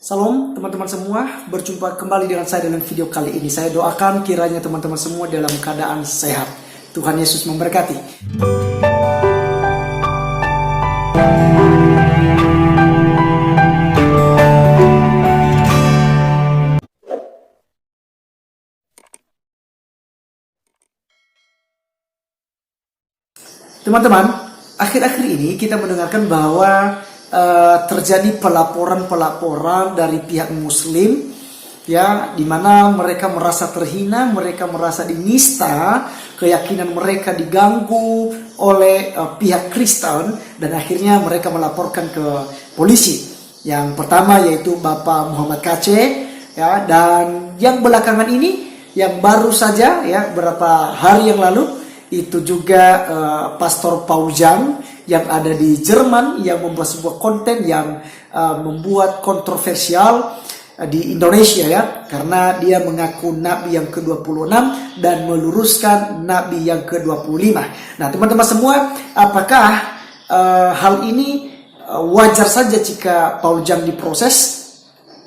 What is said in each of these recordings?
Salam teman-teman semua, berjumpa kembali dengan saya dalam video kali ini. Saya doakan kiranya teman-teman semua dalam keadaan sehat. Tuhan Yesus memberkati. Teman-teman, akhir-akhir ini kita mendengarkan bahwa terjadi pelaporan dari pihak Muslim, ya, di mana mereka merasa terhina, mereka merasa dinista, keyakinan mereka diganggu oleh pihak Kristen, dan akhirnya mereka melaporkan ke polisi. Yang pertama yaitu Bapak Muhammad KC, ya, dan yang belakangan ini, yang baru saja, ya, beberapa hari yang lalu, itu juga Pastor Paul Zhang yang ada di Jerman yang membuat sebuah konten yang membuat kontroversial di Indonesia, ya, karena dia mengaku Nabi yang ke-26 dan meluruskan Nabi yang ke-25. Nah, teman-teman semua, apakah hal ini wajar saja jika Paul Zhang diproses?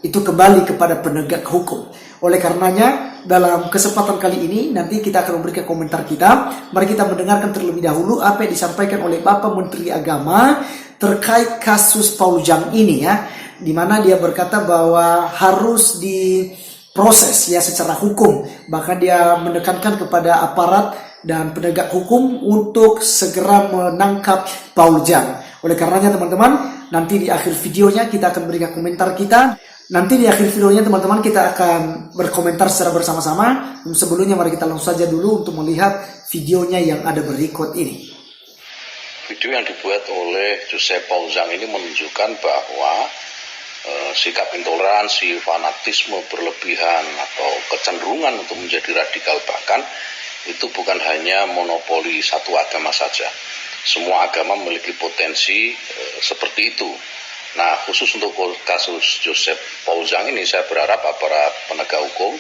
Itu kembali kepada penegak hukum. Oleh karenanya, dalam kesempatan kali ini nanti kita akan memberikan komentar kita. Mari kita mendengarkan terlebih dahulu apa yang disampaikan oleh Bapak Menteri Agama terkait kasus Paul Zhang ini, ya, di mana dia berkata bahwa harus diproses, ya, secara hukum. Bahkan dia menekankan kepada aparat dan penegak hukum untuk segera menangkap Paul Zhang. Oleh karenanya teman-teman, nanti di akhir videonya kita akan berikan komentar kita. Nanti di akhir videonya teman-teman kita akan berkomentar secara bersama-sama. Sebelumnya mari kita langsung saja dulu untuk melihat videonya yang ada berikut ini. Video yang dibuat oleh Joseph Paul Zhang ini menunjukkan bahwa sikap intoleransi, fanatisme berlebihan atau kecenderungan untuk menjadi radikal bahkan itu bukan hanya monopoli satu agama saja. Semua agama memiliki potensi seperti itu. Nah, khusus untuk kasus Joseph Paul Zhang ini, saya berharap aparat penegak hukum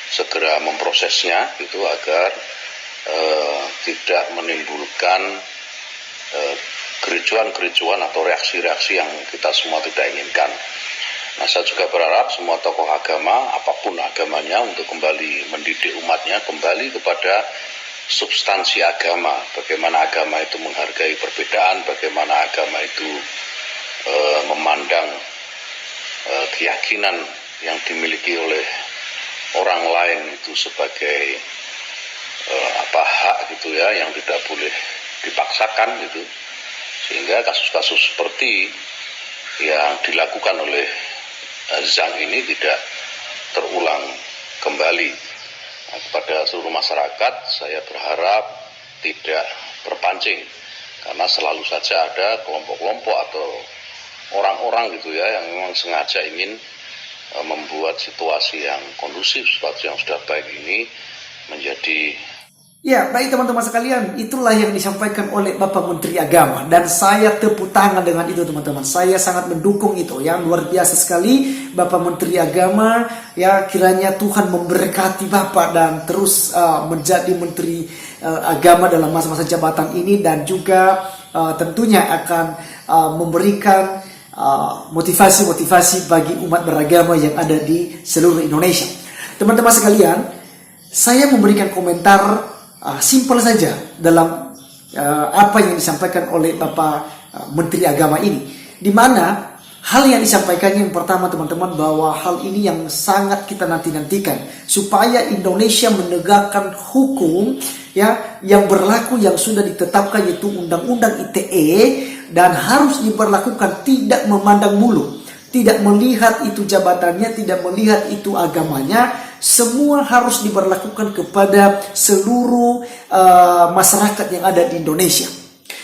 segera memprosesnya gitu agar tidak menimbulkan kericuan-kericuan atau reaksi-reaksi yang kita semua tidak inginkan. Nah, saya juga berharap semua tokoh agama, apapun agamanya, untuk kembali mendidik umatnya, kembali kepada substansi agama. Bagaimana agama itu menghargai perbedaan, bagaimana agama itu memandang keyakinan yang dimiliki oleh orang lain itu sebagai hak gitu, ya, yang tidak boleh dipaksakan gitu, sehingga kasus-kasus seperti yang dilakukan oleh Zhang ini tidak terulang kembali. Nah, kepada seluruh masyarakat saya berharap tidak terpancing, karena selalu saja ada kelompok-kelompok atau orang-orang gitu, ya, yang memang sengaja ingin membuat situasi yang kondusif, situasi yang sudah baik ini menjadi. Ya, baik teman-teman sekalian, itulah yang disampaikan oleh Bapak Menteri Agama, dan saya tepuk tangan dengan itu teman-teman. Saya sangat mendukung itu, ya, luar biasa sekali Bapak Menteri Agama, ya, kiranya Tuhan memberkati Bapak dan terus menjadi Menteri Agama dalam masa-masa jabatan ini, dan juga tentunya akan memberikan motivasi-motivasi bagi umat beragama yang ada di seluruh Indonesia. Teman-teman sekalian, saya memberikan komentar simpel saja dalam apa yang disampaikan oleh Bapak Menteri Agama ini, di mana hal yang disampaikannya yang pertama teman-teman, bahwa hal ini yang sangat kita nanti-nantikan supaya Indonesia menegakkan hukum, ya, yang berlaku, yang sudah ditetapkan, yaitu Undang-Undang ITE, dan harus diberlakukan, tidak memandang bulu, tidak melihat itu jabatannya, tidak melihat itu agamanya, semua harus diberlakukan kepada seluruh masyarakat yang ada di Indonesia.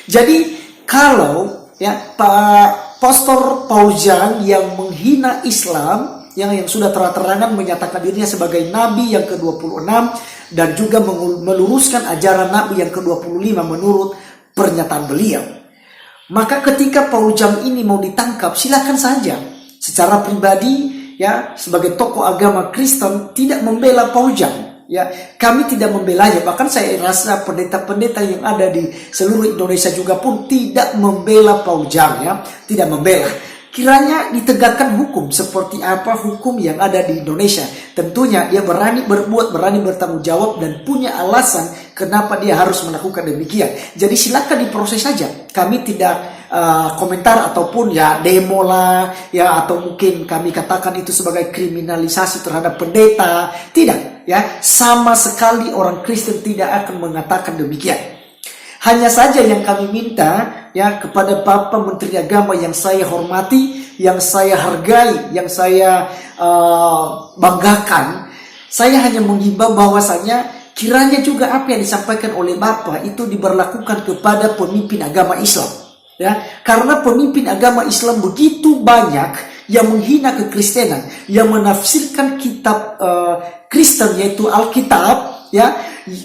Jadi kalau, ya, Pak Pastor Paul Zhang yang menghina Islam, yang sudah terang-terangan menyatakan dirinya sebagai Nabi yang ke-26 dan juga meluruskan ajaran Nabi yang ke-25 menurut pernyataan beliau, maka ketika Paul Zhang ini mau ditangkap, silakan saja. Secara pribadi, ya, sebagai tokoh agama Kristen tidak membela Paul Zhang, ya, kami tidak membelanya. Bahkan saya rasa pendeta-pendeta yang ada di seluruh Indonesia juga pun tidak membela Paul Zhang, ya, tidak membela. kiranya ditegakkan hukum seperti apa hukum yang ada di Indonesia. Tentunya dia berani berbuat, berani bertanggung jawab, dan punya alasan kenapa dia harus melakukan demikian. Jadi silakan diproses saja. Kami tidak komentar ataupun ya demo lah, ya atau mungkin kami katakan itu sebagai kriminalisasi terhadap pendeta. Tidak, ya, sama sekali orang Kristen tidak akan mengatakan demikian. Hanya saja yang kami minta ya kepada Bapak Menteri Agama yang saya hormati, yang saya hargai, yang saya banggakan, saya hanya mengimbau bahwasanya kiranya juga apa yang disampaikan oleh Bapak itu diberlakukan kepada pemimpin agama Islam. Ya, karena pemimpin agama Islam begitu banyak yang menghina kekristenan, yang menafsirkan kitab Kristen yaitu Alkitab ya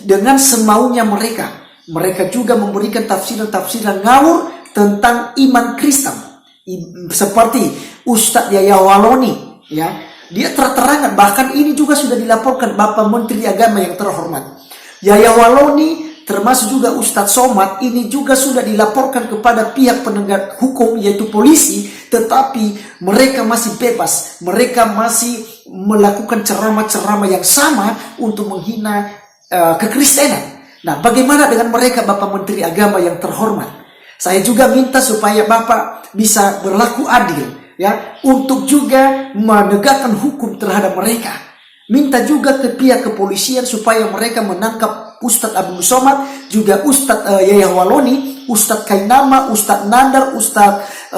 dengan semaunya mereka. Mereka juga memberikan tafsiran-tafsiran ngawur tentang iman Kristen. Seperti Ustadz Yaya Waloni, ya, dia terang-terangan, bahkan ini juga sudah dilaporkan Bapak Menteri Agama yang terhormat. Yaya Waloni termasuk juga Ustadz Somad ini juga sudah dilaporkan kepada pihak penegak hukum yaitu polisi, tetapi mereka masih bebas. Mereka masih melakukan ceramah-ceramah yang sama untuk menghina kekristenan. Nah, bagaimana dengan mereka Bapak Menteri Agama yang terhormat? Saya juga minta supaya Bapak bisa berlaku adil ya untuk juga menegakkan hukum terhadap mereka. Minta juga ke pihak kepolisian supaya mereka menangkap Ustadz Abdul Somad, juga Ustadz Yaya Waloni, Ustadz Kainama, Ustadz Nandar, Ustadz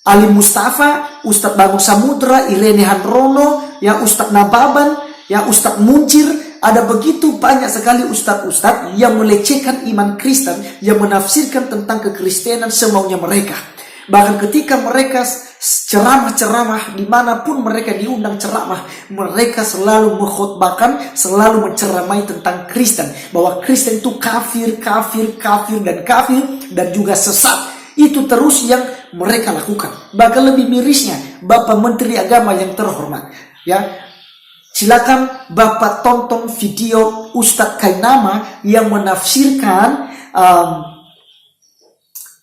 Ali Mustafa, Ustadz Bangun Samudra, Irene Handrono, ya Ustadz Nababan, ya Ustadz Muncir. Ada begitu banyak sekali ustadz-ustadz yang melecehkan iman Kristen, yang menafsirkan tentang kekristenan semaunya mereka. Bahkan ketika mereka ceramah-ceramah, dimanapun mereka diundang ceramah, mereka selalu mengkhotbahkan, selalu menceramai tentang Kristen. Bahwa Kristen itu kafir, dan juga sesat. Itu terus yang mereka lakukan. Bahkan lebih mirisnya, Bapak Menteri Agama yang terhormat, ya, silakan Bapak tonton video Ustadz Kainama yang menafsirkan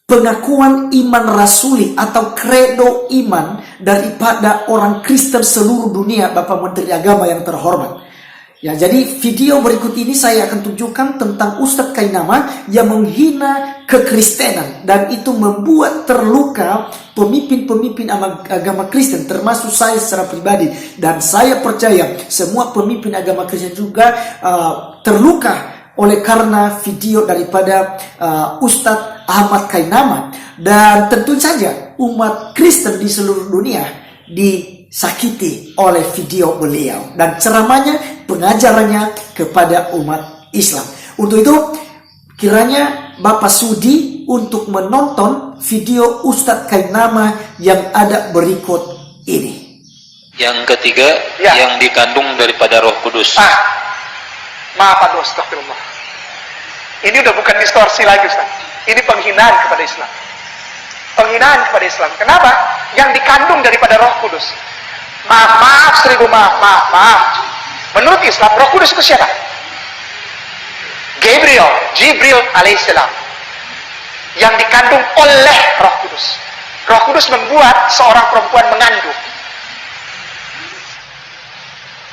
pengakuan iman rasuli atau kredo iman daripada orang Kristen seluruh dunia, Bapak Menteri Agama yang terhormat. Ya, jadi video berikut ini saya akan tunjukkan tentang Ustadz Kainama yang menghina kekristenan, dan itu membuat terluka pemimpin-pemimpin agama Kristen, termasuk saya secara pribadi, dan saya percaya semua pemimpin agama Kristen juga terluka oleh karena video daripada Ustadz Ahmad Kainama. Dan tentu saja umat Kristen di seluruh dunia disakiti oleh video beliau dan ceramahnya, pengajarannya kepada umat Islam. Untuk itu kiranya Bapak sudi untuk menonton video Ustadz Kainama yang ada berikut ini. Yang ketiga, ya, yang dikandung daripada Roh Kudus. Maaf, aduh, astagfirullah. Ini udah bukan distorsi lagi, Ustaz. Ini penghinaan kepada Islam. Penghinaan kepada Islam. Kenapa? Yang dikandung daripada Roh Kudus. Maaf, seribu maaf. Menurut Islam, Roh Kudus itu siapa? Jibril alaihissalam, yang dikandung oleh Roh Kudus. Roh Kudus membuat seorang perempuan mengandung,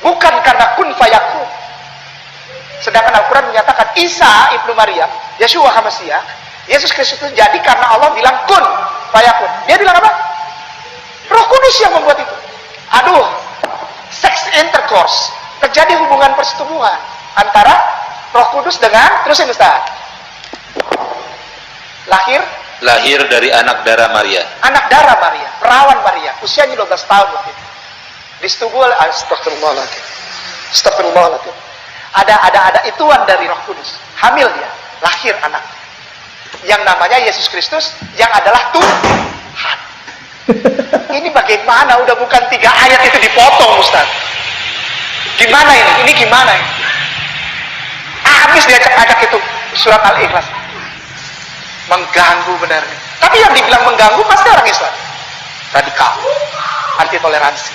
bukan karena kun fayakun. Sedangkan Al-Quran menyatakan Isa ibnu Maryam, Yeshua HaMashiach, Yesus Kristus itu jadi karena Allah bilang kun fayakun. Dia bilang apa? Roh Kudus yang membuat itu. Aduh, sex intercourse, terjadi hubungan persetubuhan antara Roh Kudus dengan, terusin Ustaz, lahir dari anak darah Maria. Anak darah Maria, perawan Maria, usianya 12 tahun waktu itu. Disetubui oleh Astagfirullahaladzim. Ada ituan dari Roh Kudus. Hamil dia, lahir anak yang namanya Yesus Kristus, yang adalah Tuhan. Ini bagaimana? Udah bukan 3 ayat itu dipotong, Ustaz. Gimana ini? Ini gimana ini? Habis diajak-ajak itu surat Al-Ikhlas. Mengganggu benar. Tapi yang dibilang mengganggu pasti orang Islam. Radikal, anti toleransi.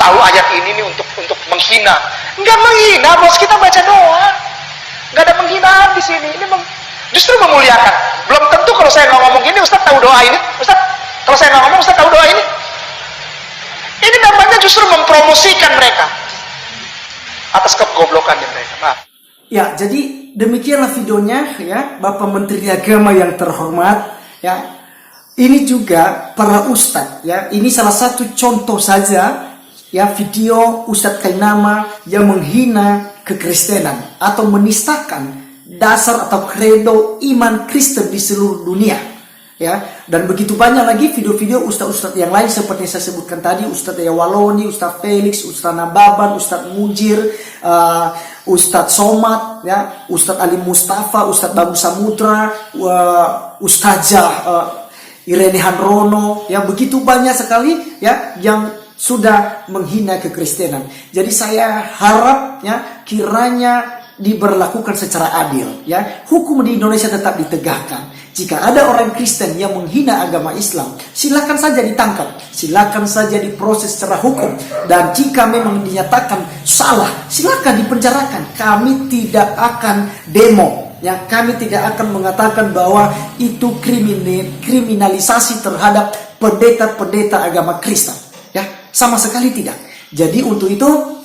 Tahu ayat ini nih untuk menghina. Enggak menghina, bos, kita baca doa. Enggak ada penghinaan di sini. Ini justru memuliakan. Belum tentu kalau saya ngomong gini, Ustaz tahu doa ini. Ustaz Kalau saya nggak ngomong, Ustaz tahu doa ini? Ini namanya justru mempromosikan mereka atas kegoblokannya mereka. Maaf. Ya, jadi demikianlah videonya ya, Bapak Menteri Agama yang terhormat ya. Ini juga para ustadz ya. Ini salah satu contoh saja ya, video Ustadz Kainama yang menghina kekristenan atau menistakan dasar atau kredo iman Kristen di seluruh dunia. Ya, dan begitu banyak lagi video-video ustadz-ustadz yang lain seperti yang saya sebutkan tadi, Ustadz Yawaloni, Ustadz Felix, Ustadz Nababan, Ustadz Mujir, Ustadz Somad, ya, Ustadz Ali Mustafa, Ustadz Babu Samudra, Ustazah Irene Hanrono, ya, begitu banyak sekali ya yang sudah menghina kekristenan. Jadi saya harap ya kiranya diberlakukan secara adil, ya. Hukum di Indonesia tetap ditegakkan. Jika ada orang Kristen yang menghina agama Islam, silakan saja ditangkap, silakan saja diproses secara hukum. Dan jika memang dinyatakan salah, silakan dipenjarakan. Kami tidak akan demo, ya. Kami tidak akan mengatakan bahwa itu kriminalisasi terhadap pendeta-pendeta agama Kristen, ya. Sama sekali tidak. Jadi untuk itu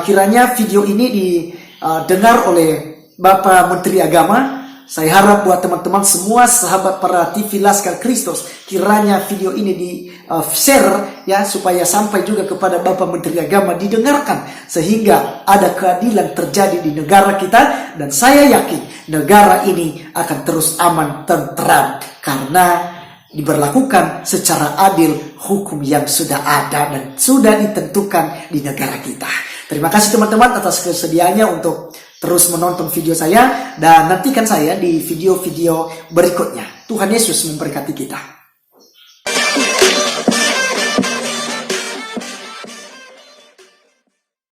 kiranya video ini didengar oleh Bapak Menteri Agama. Saya harap buat teman-teman semua sahabat para TV Laskar Kristus, kiranya video ini di-share ya, supaya sampai juga kepada Bapak Menteri Agama, didengarkan sehingga ada keadilan terjadi di negara kita. Dan saya yakin negara ini akan terus aman tentram karena diberlakukan secara adil hukum yang sudah ada dan sudah ditentukan di negara kita. Terima kasih teman-teman atas kesediaannya untuk terus menonton video saya, dan nantikan saya di video-video berikutnya. Tuhan Yesus memberkati kita.